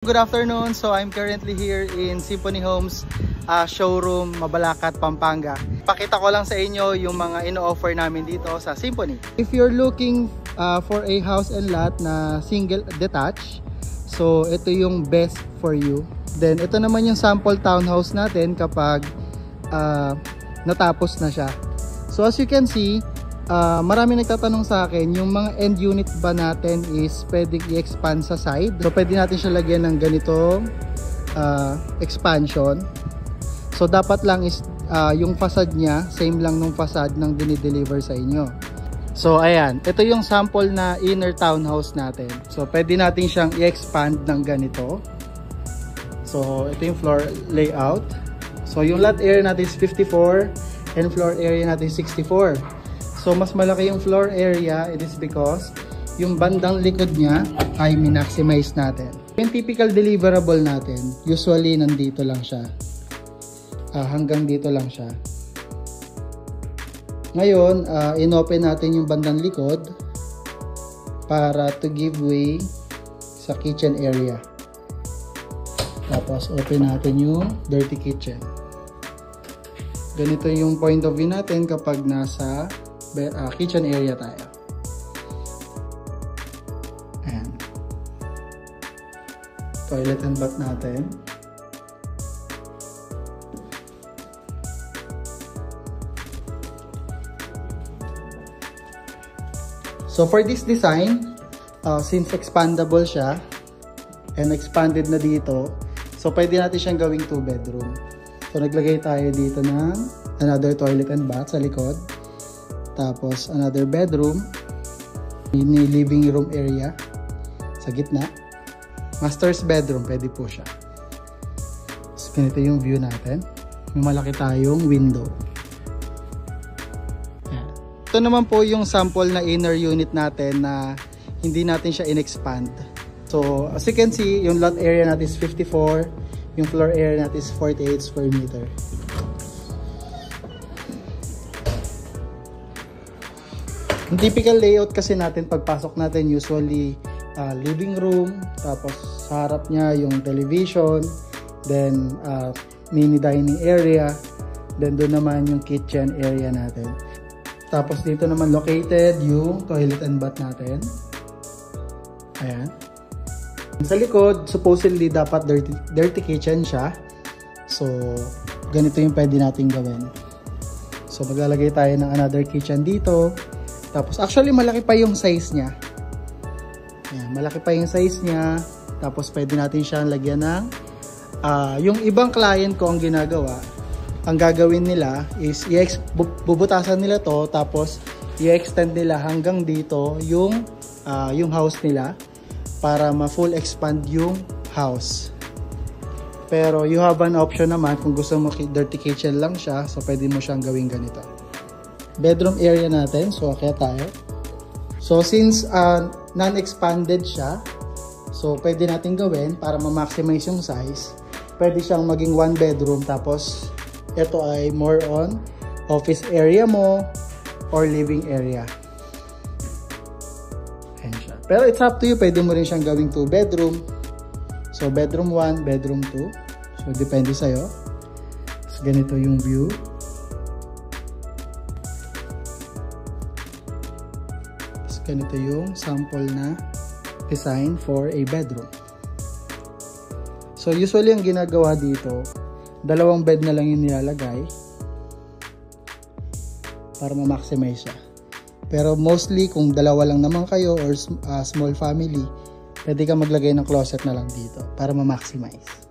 Good afternoon. So I'm currently here in Symphony Homes showroom, Mabalacat, Pampanga. Pakita ko lang sa inyo yung mga ino-offer namin dito sa Symphony. If you're looking for a house and lot na single detached, so ito yung best for you. Then ito naman yung sample townhouse natin kapag natapos na siya. So as you can see, marami nagtatanong sa akin, yung mga end unit ba natin is pwedeng i-expand sa side. So pwede natin siya lagyan ng ganitong expansion. So dapat lang is yung facade niya, same lang nung facade ng dinideliver sa inyo. So ayan, ito yung sample na inner townhouse natin. So pwede natin siyang i-expand ng ganito. So ito yung floor layout. So yung lot area natin is 54 and floor area natin is 64. So mas malaki yung floor area, it is because yung bandang likod niya ay min-maximize natin. Yung typical deliverable natin, usually nandito lang siya. Hanggang dito lang siya. Ngayon, inopen natin yung bandang likod para to give way sa kitchen area. Tapos open natin yung dirty kitchen. Ganito yung point of view natin kapag nasa kitchen area tayo. Ayan. Toilet and bath natin. So for this design, since expandable siya and expanded na dito, so pwede natin siyang gawing 2 bedroom. So naglagay tayo dito ng another toilet and bath sa likod. Tapos another bedroom, mini living room area sa gitna, master's bedroom, pwede po siya. So ganito yung view natin, may malaki tayong window. Yan. Ito naman po yung sample na inner unit natin na hindi natin siya in-expand. So as you can see, yung lot area natin is 54, yung floor area natin is 48 square meter. Yung typical layout kasi natin pagpasok natin, usually living room, tapos sa harap niya yung television, then mini dining area, then doon naman yung kitchen area natin. Tapos dito naman located yung toilet and bath natin. Ayan. Sa likod, supposedly dapat dirty kitchen siya. So ganito yung pwede natin gawin. So maglalagay tayo ng another kitchen dito. Tapos actually malaki pa yung size niya. Ayan, malaki pa yung size niya. Tapos pwede natin siyang lagyan ng yung ibang client ko ang ginagawa, ang gagawin nila is bubutasan nila to, tapos i-extend nila hanggang dito yung house nila para ma-full expand yung house. Pero you have an option naman kung gusto mo dirty kitchen lang siya, so pwede mo siyang gawin ganito. Bedroom area natin, so kaya tayo. So since non-expanded siya, so pwede natin gawin para ma-maximize yung size. Pwede siyang maging 1 bedroom, tapos ito ay more on office area mo or living area. Ayan siya. Pero it's up to you, pwede mo rin siyang gawing 2 bedroom. So bedroom 1, bedroom 2. So depende sa'yo. So ganito yung view. Ganito yung sample na design for a bedroom. So usually ang ginagawa dito, 2 bed na lang yung nilalagay para ma-maximize siya. Pero mostly kung 2 lang naman kayo or small family, pwede ka maglagay ng closet na lang dito para ma-maximize.